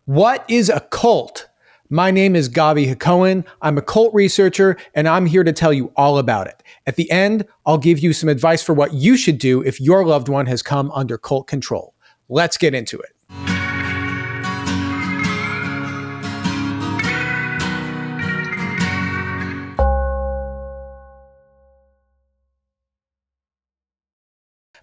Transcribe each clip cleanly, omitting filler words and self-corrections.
What is a cult? My name is Gavi Hakohen. I'm a cult researcher, and I'm here to tell you all about it. At the end, I'll give you some advice for what you should do if your loved one has come under cult control. Let's get into it.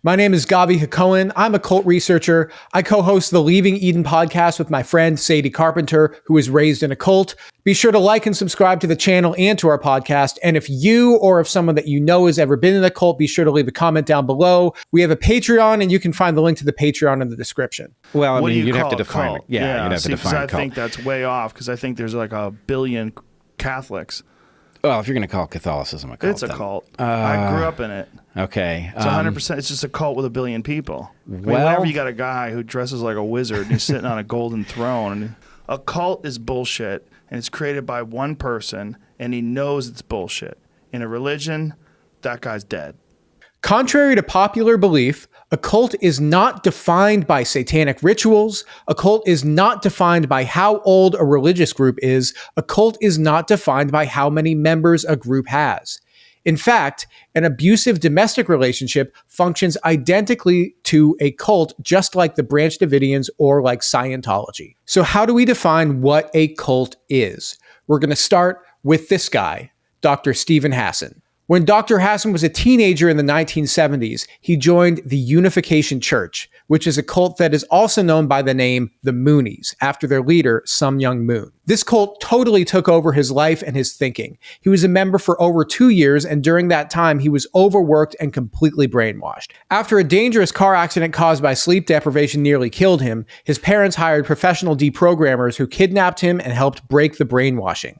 My name is Gavi Hakohen. I'm a cult researcher. I co-host the Leaving Eden podcast with my friend Sadie Carpenter, who was raised in a cult. Be sure to like and subscribe to the channel and to our podcast. And if you or if someone that you know has ever been in a cult, be sure to leave a comment down below. We have a Patreon, and you can find the link to the Patreon in the description. Well, I What do mean, you you'd have call to a define cult? it. Yeah, you'd have to define I cult. think that's way off because I think there's like a billion Catholics. Well, if you're going to call Catholicism a cult, It's a then- cult. I grew up in it. Okay. It's 100%. It's just a cult with a billion people. I mean, well- whenever you got a guy who dresses like a wizard and he's sitting on a golden throne. And a cult is bullshit, and it's created by one person, and he knows it's bullshit. In a religion, that guy's dead. Contrary to popular belief, a cult is not defined by satanic rituals. A cult is not defined by how old a religious group is. A cult is not defined by how many members a group has. In fact, an abusive domestic relationship functions identically to a cult, just like the Branch Davidians or like Scientology. So how do we define what a cult is? We're going to start with this guy, Dr. Steven Hassan. When Dr. Hassan was a teenager in the 1970s, he joined the Unification Church, which is a cult that is also known by the name the Moonies, after their leader, Sun Myung Moon. This cult totally took over his life and his thinking. He was a member for over 2 years, and during that time, he was overworked and completely brainwashed. After a dangerous car accident caused by sleep deprivation nearly killed him, his parents hired professional deprogrammers who kidnapped him and helped break the brainwashing.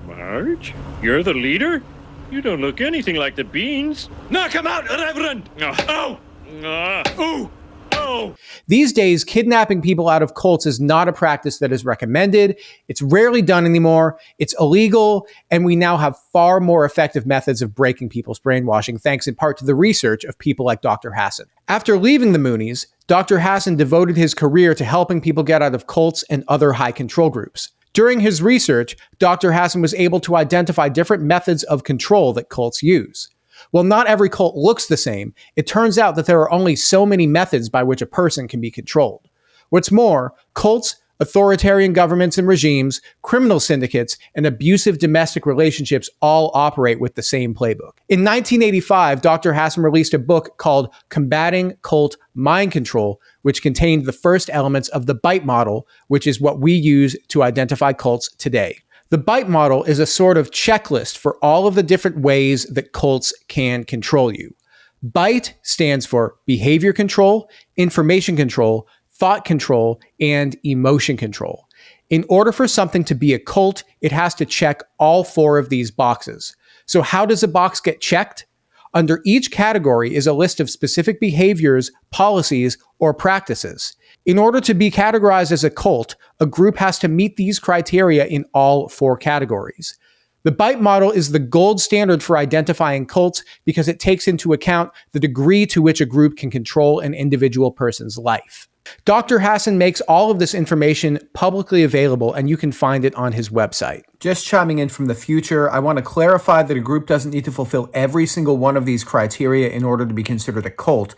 Marge, you're the leader? You don't look anything like the Beans. Knock him out, Reverend! Oh! Oh! Oh! These days, kidnapping people out of cults is not a practice that is recommended. It's rarely done anymore. It's illegal, and we now have far more effective methods of breaking people's brainwashing, thanks in part to the research of people like Dr. Hassan. After leaving the Moonies, Dr. Hassan devoted his career to helping people get out of cults and other high control groups. During his research, Dr. Hassan was able to identify different methods of control that cults use. While not every cult looks the same, it turns out that there are only so many methods by which a person can be controlled. What's more, cults, authoritarian governments and regimes, criminal syndicates, and abusive domestic relationships all operate with the same playbook. In 1985, Dr. Hassan released a book called Combating Cult Mind Control, which contained the first elements of the BITE model, which is what we use to identify cults today. The BITE model is a sort of checklist for all of the different ways that cults can control you. BITE stands for behavior control, information control, thought control, and emotion control. In order for something to be a cult, it has to check all 4 of these boxes. So how does a box get checked? Under each category is a list of specific behaviors, policies, or practices. In order to be categorized as a cult, a group has to meet these criteria in all 4 categories. The BITE model is the gold standard for identifying cults because it takes into account the degree to which a group can control an individual person's life. Dr. Hassan makes all of this information publicly available, and you can find it on his website. Just chiming in from the future, I want to clarify that a group doesn't need to fulfill every single one of these criteria in order to be considered a cult,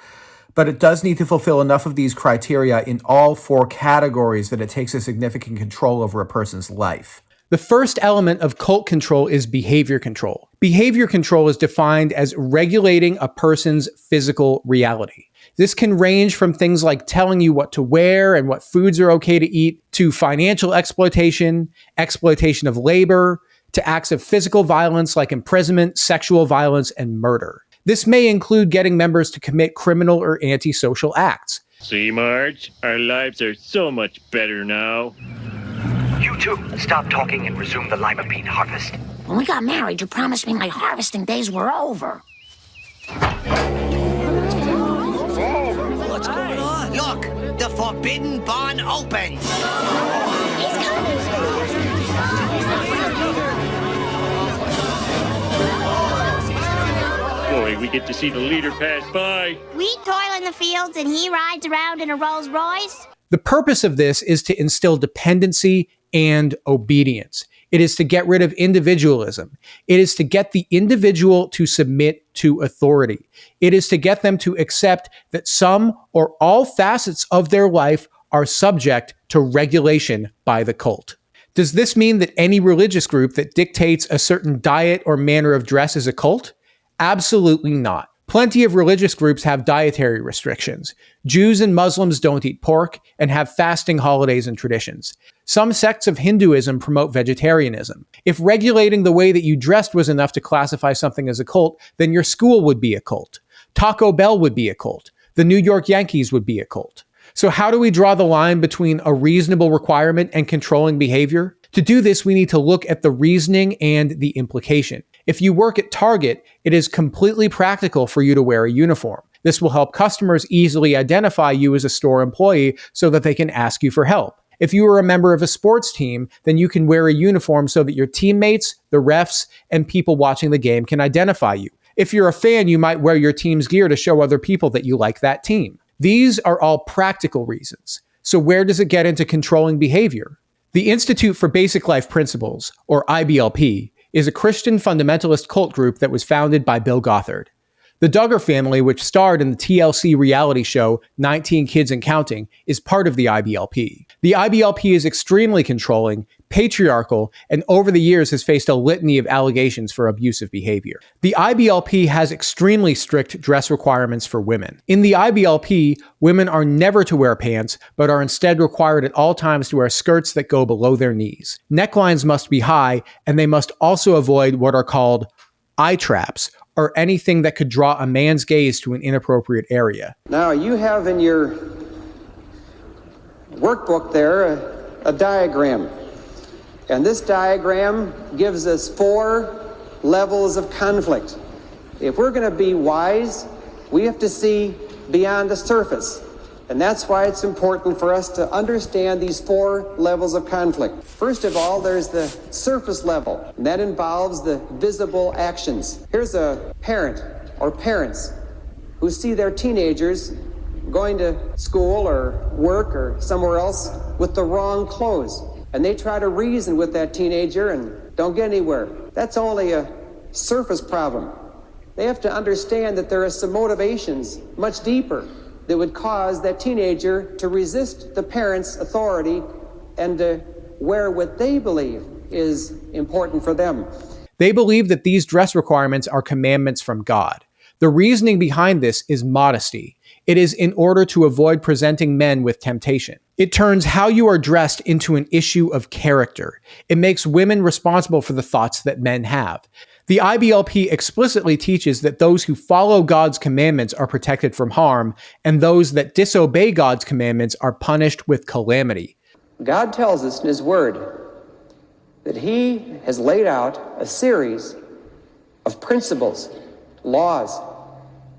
but it does need to fulfill enough of these criteria in all 4 categories that it takes a significant control over a person's life. The first element of cult control is behavior control. Behavior control is defined as regulating a person's physical reality. This can range from things like telling you what to wear and what foods are okay to eat, to financial exploitation, exploitation of labor, to acts of physical violence like imprisonment, sexual violence, and murder. This may include getting members to commit criminal or antisocial acts. See, Marge? Our lives are so much better now. You two, stop talking and resume the lima bean harvest. When we got married, you promised me my harvesting days were over. What's going on? Look, the forbidden barn opens. He's coming. Going we get to see the leader pass by. We toil in the fields and he rides around in a Rolls Royce. The purpose of this is to instill dependency and obedience. It is to get rid of individualism. It is to get the individual to submit to authority. It is to get them to accept that some or all facets of their life are subject to regulation by the cult. Does this mean that any religious group that dictates a certain diet or manner of dress is a cult? Absolutely not. Plenty of religious groups have dietary restrictions. Jews and Muslims don't eat pork and have fasting holidays and traditions. Some sects of Hinduism promote vegetarianism. If regulating the way that you dressed was enough to classify something as a cult, then your school would be a cult. Taco Bell would be a cult. The New York Yankees would be a cult. So how do we draw the line between a reasonable requirement and controlling behavior? To do this, we need to look at the reasoning and the implication. If you work at Target, it is completely practical for you to wear a uniform. This will help customers easily identify you as a store employee so that they can ask you for help. If you are a member of a sports team, then you can wear a uniform so that your teammates, the refs, and people watching the game can identify you. If you're a fan, you might wear your team's gear to show other people that you like that team. These are all practical reasons. So where does it get into controlling behavior? The Institute for Basic Life Principles, or IBLP, is a Christian fundamentalist cult group that was founded by Bill Gothard. The Duggar family, which starred in the TLC reality show 19 Kids and Counting, is part of the IBLP. The IBLP is extremely controlling, patriarchal, and over the years has faced a litany of allegations for abusive behavior. The IBLP has extremely strict dress requirements for women. In the IBLP, women are never to wear pants, but are instead required at all times to wear skirts that go below their knees. Necklines must be high, and they must also avoid what are called eye traps, or anything that could draw a man's gaze to an inappropriate area. Now, you have in your workbook there a diagram. And this diagram gives us 4 levels of conflict. If we're going to be wise, we have to see beyond the surface. And that's why it's important for us to understand these 4 levels of conflict. First of all, there's the surface level, and that involves the visible actions. Here's a parent or parents who see their teenagers going to school or work or somewhere else with the wrong clothes. And they try to reason with that teenager and don't get anywhere. That's only a surface problem. They have to understand that there are some motivations much deeper that would cause that teenager to resist the parent's authority and to wear what they believe is important for them. They believe that these dress requirements are commandments from God. The reasoning behind this is modesty. It is in order to avoid presenting men with temptation. It turns how you are dressed into an issue of character. It makes women responsible for the thoughts that men have. The IBLP explicitly teaches that those who follow God's commandments are protected from harm, and those that disobey God's commandments are punished with calamity. God tells us in His Word that He has laid out a series of principles, laws,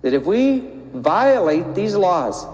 that if we violate these laws,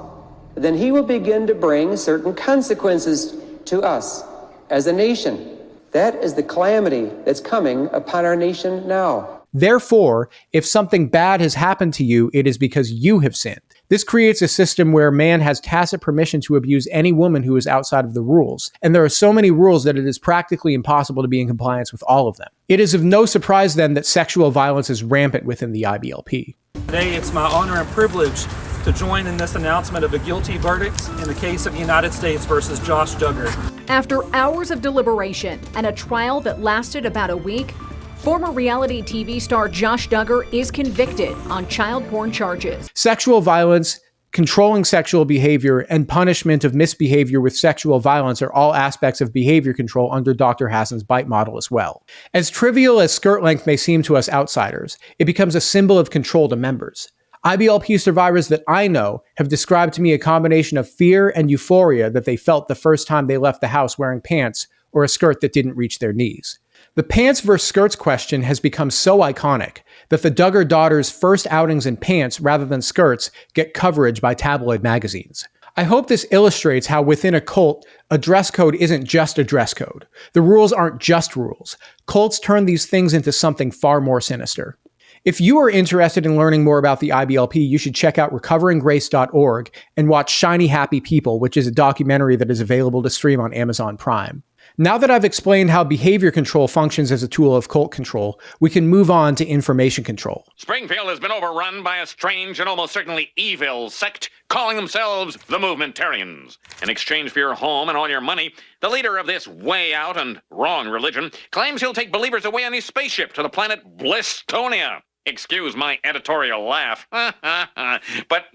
then He will begin to bring certain consequences to us as a nation. That is the calamity that's coming upon our nation now. Therefore, if something bad has happened to you, it is because you have sinned. This creates a system where man has tacit permission to abuse any woman who is outside of the rules. And there are so many rules that it is practically impossible to be in compliance with all of them. It is of no surprise then that sexual violence is rampant within the IBLP. Today, it's my honor and privilege to join in this announcement of a guilty verdict in the case of United States versus Josh Duggar. After hours of deliberation and a trial that lasted about a week, former reality TV star Josh Duggar is convicted on child porn charges. Sexual violence, controlling sexual behavior, and punishment of misbehavior with sexual violence are all aspects of behavior control under Dr. Hassan's BITE model as well. As trivial as skirt length may seem to us outsiders, it becomes a symbol of control to members. IBLP survivors that I know have described to me a combination of fear and euphoria that they felt the first time they left the house wearing pants or a skirt that didn't reach their knees. The pants versus skirts question has become so iconic that the Duggar daughters' first outings in pants rather than skirts get coverage by tabloid magazines. I hope this illustrates how within a cult, a dress code isn't just a dress code. The rules aren't just rules. Cults turn these things into something far more sinister. If you are interested in learning more about the IBLP, you should check out recoveringgrace.org and watch Shiny Happy People, which is a documentary that is available to stream on Amazon Prime. Now that I've explained how behavior control functions as a tool of cult control, we can move on to information control. Springfield has been overrun by a strange and almost certainly evil sect calling themselves the Movementarians. In exchange for your home and all your money, the leader of this way out and wrong religion claims he'll take believers away on his spaceship to the planet Blisstonia. Excuse my editorial laugh. But,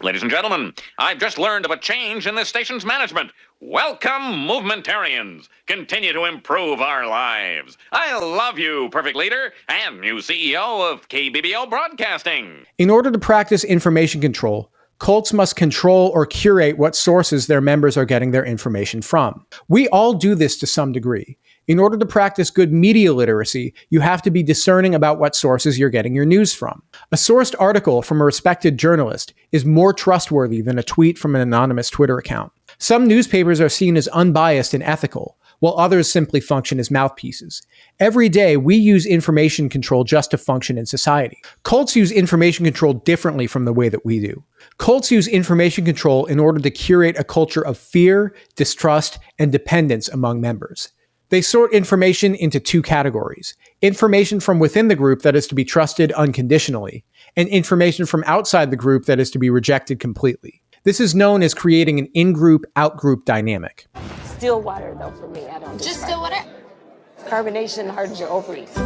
ladies and gentlemen, I've just learned of a change in this station's management. Welcome, Movementarians. Continue to improve our lives. I love you, perfect leader, and new CEO of KBBO Broadcasting. In order to practice information control, cults must control or curate what sources their members are getting their information from. We all do this to some degree. In order to practice good media literacy, you have to be discerning about what sources you're getting your news from. A sourced article from a respected journalist is more trustworthy than a tweet from an anonymous Twitter account. Some newspapers are seen as unbiased and ethical, while others simply function as mouthpieces. Every day, we use information control just to function in society. Cults use information control differently from the way that we do. Cults use information control in order to curate a culture of fear, distrust, and dependence among members. They sort information into two categories: information from within the group that is to be trusted unconditionally, and information from outside the group that is to be rejected completely. This is known as creating an in-group, out-group dynamic. Still water, though, for me. I don't just still water. Carbonation hardens your ovaries.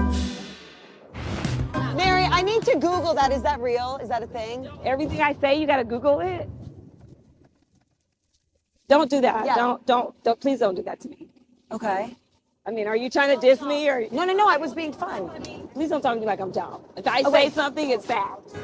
Mary, I need to Google that. Is that real? Is that a thing? Everything I say, you got to Google it. Don't do that. Yeah. Don't. Please don't do that to me. Okay. I mean, are you trying to diss me or? No. I was being fun. Please don't talk to me like I'm dumb. If I say something, it's fact.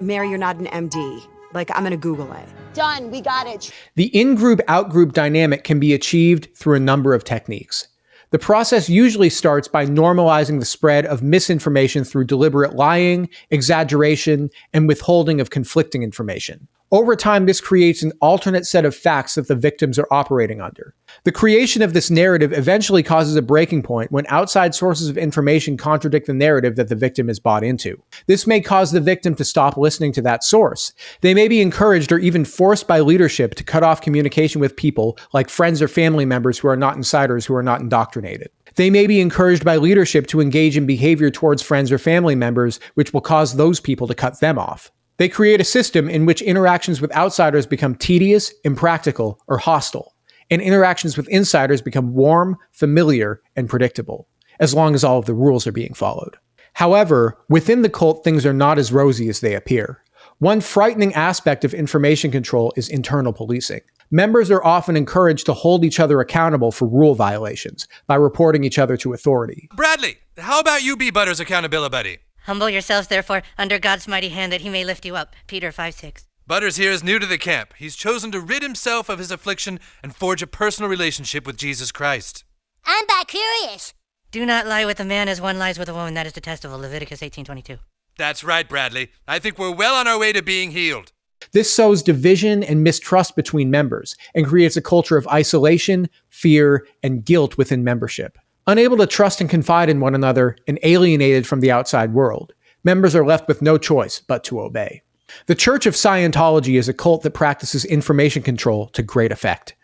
Mary, you're not an MD. I'm going to Google it. Done. We got it. The in-group, out-group dynamic can be achieved through a number of techniques. The process usually starts by normalizing the spread of misinformation through deliberate lying, exaggeration, and withholding of conflicting information. Over time, this creates an alternate set of facts that the victims are operating under. The creation of this narrative eventually causes a breaking point when outside sources of information contradict the narrative that the victim is bought into. This may cause the victim to stop listening to that source. They may be encouraged or even forced by leadership to cut off communication with people like friends or family members who are not insiders, who are not indoctrinated. They may be encouraged by leadership to engage in behavior towards friends or family members, which will cause those people to cut them off. They create a system in which interactions with outsiders become tedious, impractical, or hostile, and interactions with insiders become warm, familiar, and predictable, as long as all of the rules are being followed. However, within the cult, things are not as rosy as they appear. One frightening aspect of information control is internal policing. Members are often encouraged to hold each other accountable for rule violations by reporting each other to authority. Bradley, how about you be Butters' accountability buddy? Humble yourselves, therefore, under God's mighty hand, that he may lift you up. Peter 5:6. Butters here is new to the camp. He's chosen to rid himself of his affliction and forge a personal relationship with Jesus Christ. I'm back curious. Do not lie with a man as one lies with a woman. That is detestable. Leviticus 18:22. That's right, Bradley. I think we're well on our way to being healed. This sows division and mistrust between members and creates a culture of isolation, fear, and guilt within membership. Unable to trust and confide in one another and alienated from the outside world, members are left with no choice but to obey. The Church of Scientology is a cult that practices information control to great effect.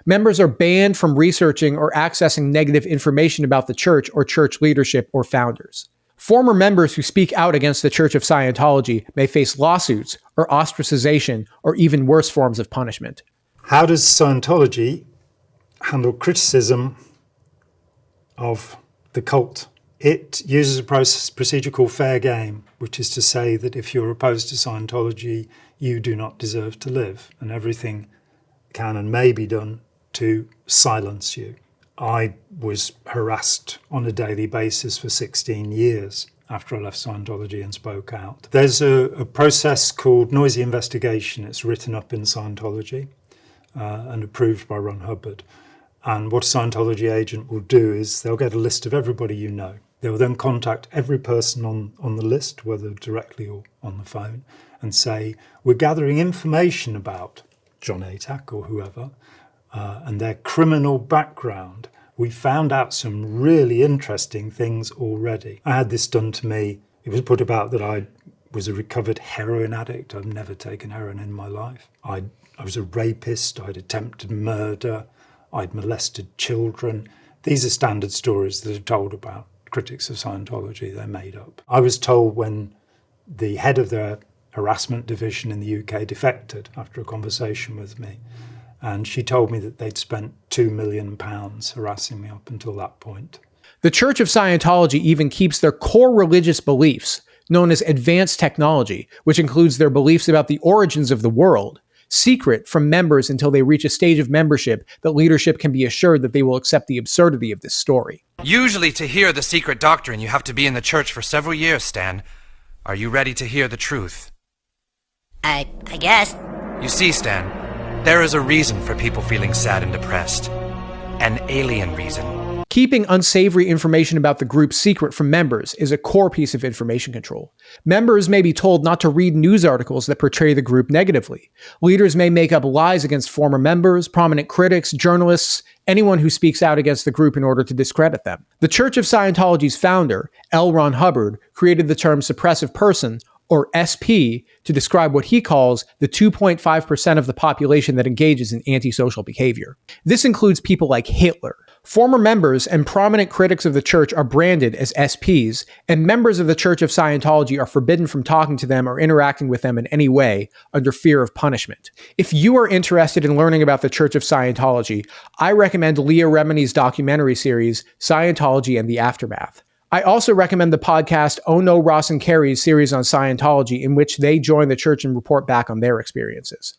Members are banned from researching or accessing negative information about the church or church leadership or founders. Former members who speak out against the Church of Scientology may face lawsuits or ostracization or even worse forms of punishment. How does Scientology handle criticism of the cult? It uses a procedure called fair game, which is to say that if you're opposed to Scientology, you do not deserve to live, and everything can and may be done to silence you. I was harassed on a daily basis for 16 years after I left Scientology and spoke out. There's a process called noisy investigation. It's written up in Scientology and approved by Ron Hubbard. And what a Scientology agent will do is they'll get a list of everybody you know. They will then contact every person on the list, whether directly or on the phone, and say, we're gathering information about John Atack or whoever, and their criminal background We found out some really interesting things already. I had this done to me. It was put about that I was a recovered heroin addict. I've never taken heroin in my life. I was a rapist. I'd attempted murder. I'd molested children. These are standard stories that are told about critics of Scientology. They're made up. I was told when the head of the harassment division in the UK defected after a conversation with me, and she told me that they'd spent £2 million harassing me up until that point. The Church of Scientology even keeps their core religious beliefs, known as advanced technology, which includes their beliefs about the origins of the world, secret from members until they reach a stage of membership that leadership can be assured that they will accept the absurdity of this story. Usually to hear the secret doctrine, you have to be in the church for several years, Stan. Are you ready to hear the truth? I guess. You see, Stan, there is a reason for people feeling sad and depressed. An alien reason. Keeping unsavory information about the group secret from members is a core piece of information control. Members may be told not to read news articles that portray the group negatively. Leaders may make up lies against former members, prominent critics, journalists, anyone who speaks out against the group in order to discredit them. The Church of Scientology's founder, L. Ron Hubbard, created the term suppressive person, or SP, to describe what he calls the 2.5% of the population that engages in antisocial behavior. This includes people like Hitler. Former members and prominent critics of the church are branded as SPs, and members of the Church of Scientology are forbidden from talking to them or interacting with them in any way under fear of punishment. If you are interested in learning about the Church of Scientology, I recommend Leah Remini's documentary series, Scientology and the Aftermath. I also recommend the podcast Oh No, Ross and Carrie's series on Scientology, in which they join the church and report back on their experiences.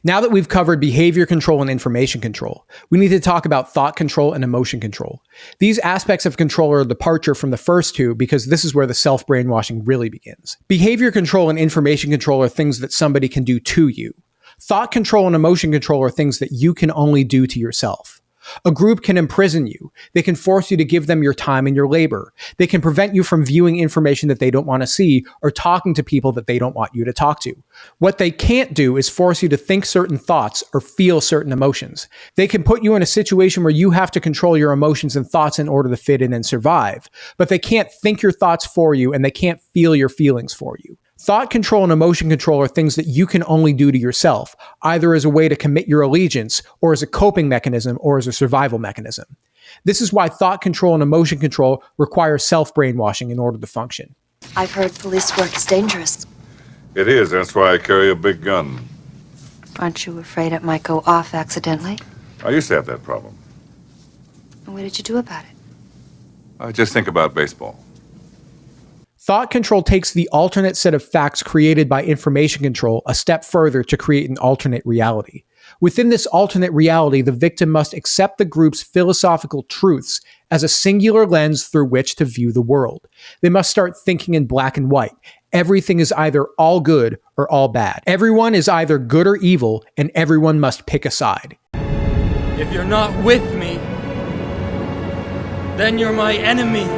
Now that we've covered behavior control and information control, we need to talk about thought control and emotion control. These aspects of control are a departure from the first two because this is where the self-brainwashing really begins. Behavior control and information control are things that somebody can do to you. Thought control and emotion control are things that you can only do to yourself. A group can imprison you. They can force you to give them your time and your labor. They can prevent you from viewing information that they don't want to see or talking to people that they don't want you to talk to. What they can't do is force you to think certain thoughts or feel certain emotions. They can put you in a situation where you have to control your emotions and thoughts in order to fit in and survive, but they can't think your thoughts for you and they can't feel your feelings for you. Thought control and emotion control are things that you can only do to yourself, either as a way to commit your allegiance, or as a coping mechanism, or as a survival mechanism. This is why thought control and emotion control require self-brainwashing in order to function. I've heard police work is dangerous. It is. That's why I carry a big gun. Aren't you afraid it might go off accidentally? I used to have that problem. And what did you do about it? I just think about baseball. Thought control takes the alternate set of facts created by information control a step further to create an alternate reality. Within this alternate reality, the victim must accept the group's philosophical truths as a singular lens through which to view the world. They must start thinking in black and white. Everything is either all good or all bad. Everyone is either good or evil, and everyone must pick a side. If you're not with me, then you're my enemy.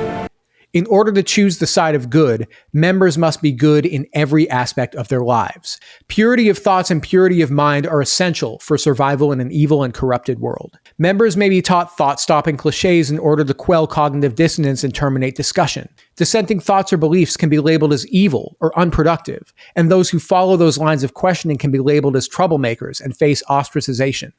In order to choose the side of good, members must be good in every aspect of their lives. Purity of thoughts and purity of mind are essential for survival in an evil and corrupted world. Members may be taught thought-stopping cliches in order to quell cognitive dissonance and terminate discussion. Dissenting thoughts or beliefs can be labeled as evil or unproductive, and those who follow those lines of questioning can be labeled as troublemakers and face ostracization.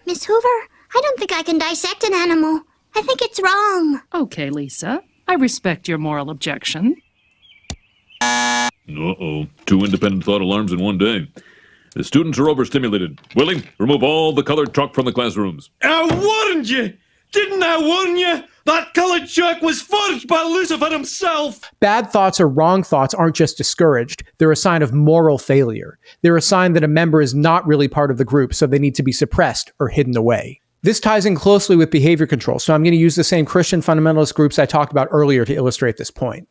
Miss Hoover, I don't think I can dissect an animal. I think it's wrong. Okay, Lisa. I respect your moral objection. Uh-oh. 2 independent thought alarms in one day. The students are overstimulated. Willie, remove all the colored chalk from the classrooms. I warned you! Didn't I warn you? That colored chalk was forged by Lucifer himself! Bad thoughts or wrong thoughts aren't just discouraged. They're a sign of moral failure. They're a sign that a member is not really part of the group, so they need to be suppressed or hidden away. This ties in closely with behavior control, so I'm going to use the same Christian fundamentalist groups I talked about earlier to illustrate this point.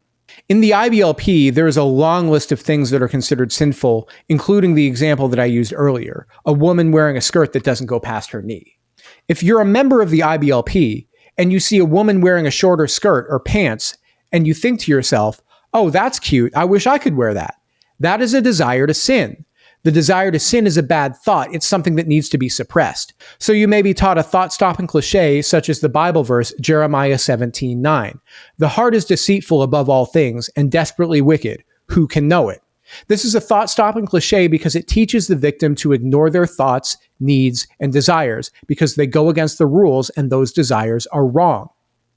In the IBLP, there is a long list of things that are considered sinful, including the example that I used earlier, a woman wearing a skirt that doesn't go past her knee. If you're a member of the IBLP and you see a woman wearing a shorter skirt or pants, and you think to yourself, oh, that's cute, I wish I could wear that. That is a desire to sin. The desire to sin is a bad thought. It's something that needs to be suppressed. So you may be taught a thought-stopping cliche such as the Bible verse Jeremiah 17:9. The heart is deceitful above all things and desperately wicked. Who can know it? This is a thought-stopping cliche because it teaches the victim to ignore their thoughts, needs, and desires because they go against the rules and those desires are wrong.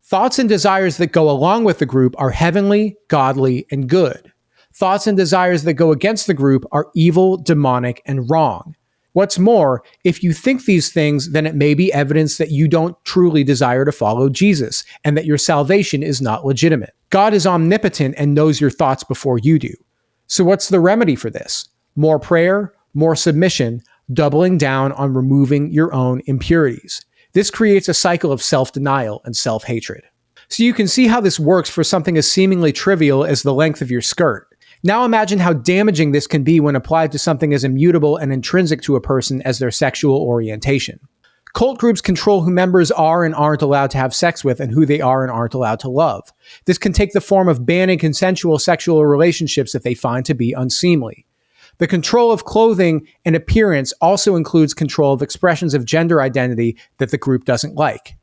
Thoughts and desires that go along with the group are heavenly, godly, and good. Thoughts and desires that go against the group are evil, demonic, and wrong. What's more, if you think these things, then it may be evidence that you don't truly desire to follow Jesus and that your salvation is not legitimate. God is omnipotent and knows your thoughts before you do. So what's the remedy for this? More prayer, more submission, doubling down on removing your own impurities. This creates a cycle of self-denial and self-hatred. So you can see how this works for something as seemingly trivial as the length of your skirt. Now imagine how damaging this can be when applied to something as immutable and intrinsic to a person as their sexual orientation. Cult groups control who members are and aren't allowed to have sex with and who they are and aren't allowed to love. This can take the form of banning consensual sexual relationships that they find to be unseemly. The control of clothing and appearance also includes control of expressions of gender identity that the group doesn't like.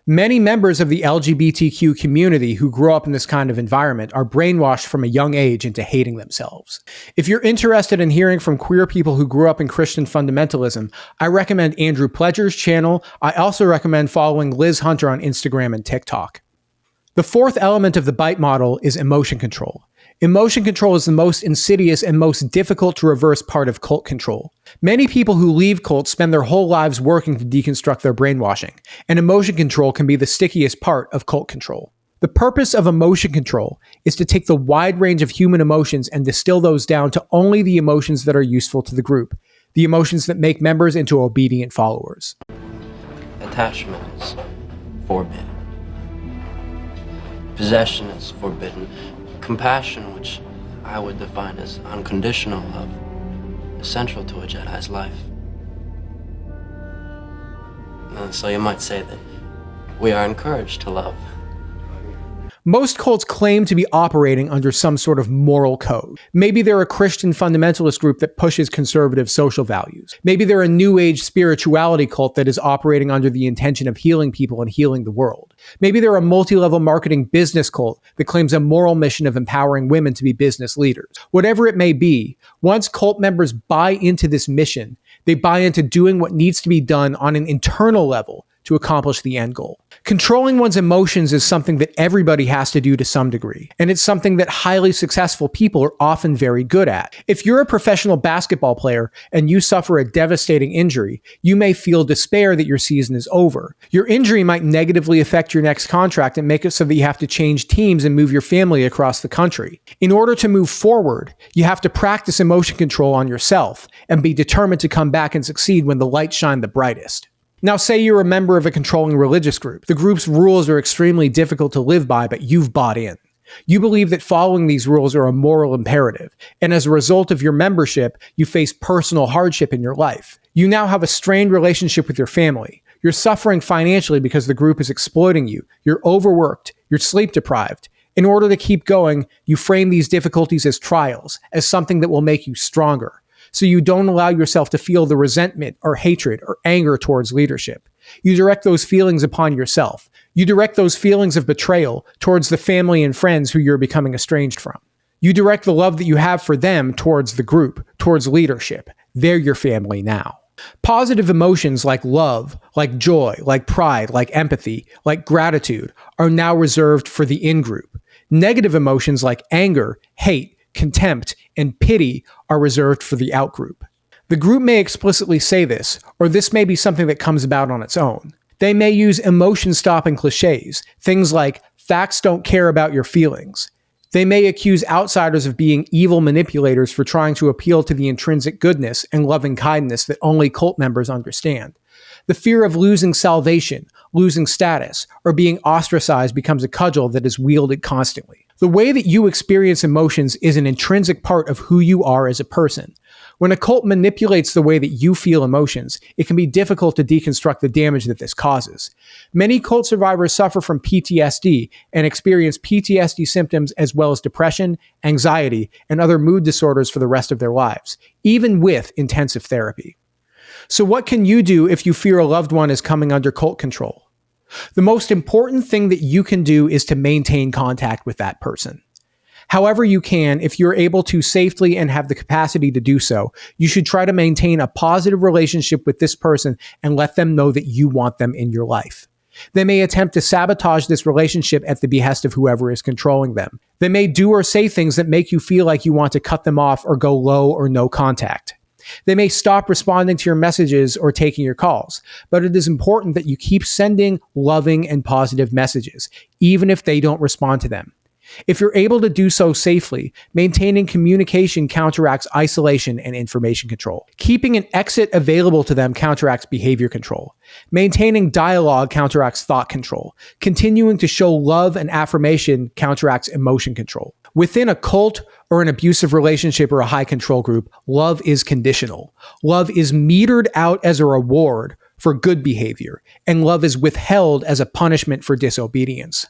Many members of the LGBTQ community who grow up in this kind of environment are brainwashed from a young age into hating themselves. If you're interested in hearing from queer people who grew up in Christian fundamentalism, I recommend Andrew Pledger's channel. I also recommend following Liz Hunter on Instagram and TikTok. The fourth element of the BITE model is emotion control. Emotion control is the most insidious and most difficult to reverse part of cult control. Many people who leave cults spend their whole lives working to deconstruct their brainwashing, and emotion control can be the stickiest part of cult control. The purpose of emotion control is to take the wide range of human emotions and distill those down to only the emotions that are useful to the group, the emotions that make members into obedient followers. Attachment is forbidden. Possession is forbidden. Compassion, which I would define as unconditional love, is central to a Jedi's life. So you might say that we are encouraged to love. Most cults claim to be operating under some sort of moral code. Maybe they're a Christian fundamentalist group that pushes conservative social values. Maybe they're a New Age spirituality cult that is operating under the intention of healing people and healing the world. Maybe they're a multi-level marketing business cult that claims a moral mission of empowering women to be business leaders. Whatever it may be, once cult members buy into this mission, they buy into doing what needs to be done on an internal level to accomplish the end goal. Controlling one's emotions is something that everybody has to do to some degree, and it's something that highly successful people are often very good at. If you're a professional basketball player and you suffer a devastating injury, you may feel despair that your season is over. Your injury might negatively affect your next contract and make it so that you have to change teams and move your family across the country. In order to move forward, you have to practice emotion control on yourself and be determined to come back and succeed when the lights shine the brightest. Now, say you're a member of a controlling religious group. The group's rules are extremely difficult to live by, but you've bought in. You believe that following these rules are a moral imperative, and as a result of your membership, you face personal hardship in your life. You now have a strained relationship with your family. You're suffering financially because the group is exploiting you. You're overworked. You're sleep deprived. In order to keep going, you frame these difficulties as trials, as something that will make you stronger. So you don't allow yourself to feel the resentment or hatred or anger towards leadership. You direct those feelings upon yourself. You direct those feelings of betrayal towards the family and friends who you're becoming estranged from. You direct the love that you have for them towards the group, towards leadership. They're your family now. Positive emotions like love, like joy, like pride, like empathy, like gratitude are now reserved for the in-group. Negative emotions like anger, hate, contempt, and pity are reserved for the outgroup. The group may explicitly say this, or this may be something that comes about on its own. They may use emotion-stopping cliches, things like, facts don't care about your feelings. They may accuse outsiders of being evil manipulators for trying to appeal to the intrinsic goodness and loving kindness that only cult members understand. The fear of losing salvation, losing status, or being ostracized becomes a cudgel that is wielded constantly. The way that you experience emotions is an intrinsic part of who you are as a person. When a cult manipulates the way that you feel emotions, it can be difficult to deconstruct the damage that this causes. Many cult survivors suffer from PTSD and experience PTSD symptoms as well as depression, anxiety, and other mood disorders for the rest of their lives, even with intensive therapy. So what can you do if you fear a loved one is coming under cult control? The most important thing that you can do is to maintain contact with that person. However you can, if you're able to safely and have the capacity to do so, you should try to maintain a positive relationship with this person and let them know that you want them in your life. They may attempt to sabotage this relationship at the behest of whoever is controlling them. They may do or say things that make you feel like you want to cut them off or go low or no contact. They may stop responding to your messages or taking your calls, but it is important that you keep sending loving and positive messages, even if they don't respond to them. If you're able to do so safely, maintaining communication counteracts isolation and information control. Keeping an exit available to them counteracts behavior control. Maintaining dialogue counteracts thought control. Continuing to show love and affirmation counteracts emotion control. Within a cult or an abusive relationship or a high control group, love is conditional. Love is metered out as a reward for good behavior, and love is withheld as a punishment for disobedience.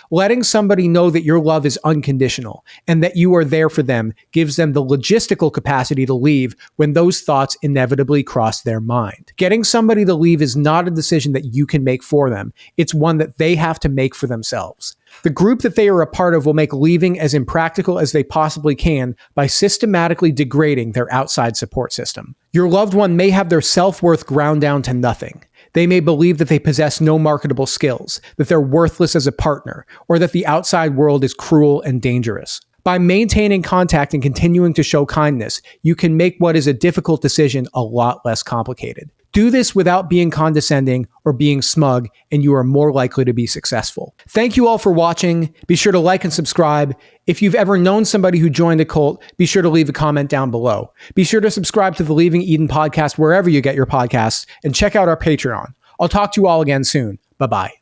Letting somebody know that your love is unconditional and that you are there for them gives them the logistical capacity to leave when those thoughts inevitably cross their mind. Getting somebody to leave is not a decision that you can make for them. It's one that they have to make for themselves. The group that they are a part of will make leaving as impractical as they possibly can by systematically degrading their outside support system. Your loved one may have their self-worth ground down to nothing. They may believe that they possess no marketable skills, that they're worthless as a partner, or that the outside world is cruel and dangerous. By maintaining contact and continuing to show kindness, you can make what is a difficult decision a lot less complicated. Do this without being condescending or being smug, and you are more likely to be successful. Thank you all for watching. Be sure to like and subscribe. If you've ever known somebody who joined a cult, be sure to leave a comment down below. Be sure to subscribe to the Leaving Eden podcast wherever you get your podcasts, and check out our Patreon. I'll talk to you all again soon. Bye-bye.